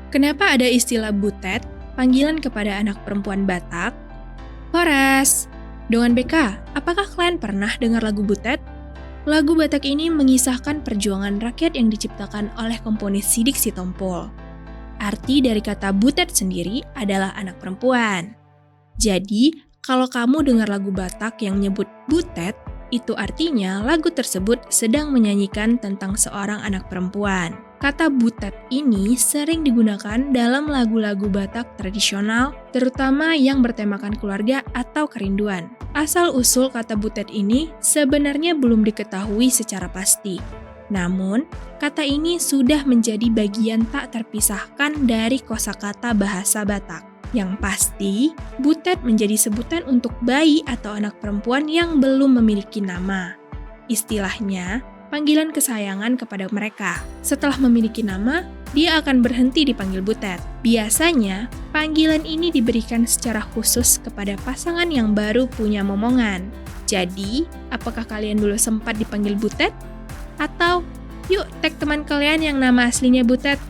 Kenapa ada istilah butet, panggilan kepada anak perempuan Batak? Horas, dengan BK, apakah kalian pernah dengar lagu butet? Lagu Batak ini mengisahkan perjuangan rakyat yang diciptakan oleh komponis Sidik Sitompul. Arti dari kata butet sendiri adalah anak perempuan. Jadi, kalau kamu dengar lagu Batak yang nyebut butet, itu artinya lagu tersebut sedang menyanyikan tentang seorang anak perempuan. Kata butet ini sering digunakan dalam lagu-lagu Batak tradisional, terutama yang bertemakan keluarga atau kerinduan. Asal-usul kata butet ini sebenarnya belum diketahui secara pasti. Namun, kata ini sudah menjadi bagian tak terpisahkan dari kosakata bahasa Batak. Yang pasti, butet menjadi sebutan untuk bayi atau anak perempuan yang belum memiliki nama. Istilahnya, panggilan kesayangan kepada mereka. Setelah memiliki nama, dia akan berhenti dipanggil butet. Biasanya, panggilan ini diberikan secara khusus kepada pasangan yang baru punya momongan. Jadi, apakah kalian dulu sempat dipanggil butet? Atau, yuk tag teman kalian yang nama aslinya butet.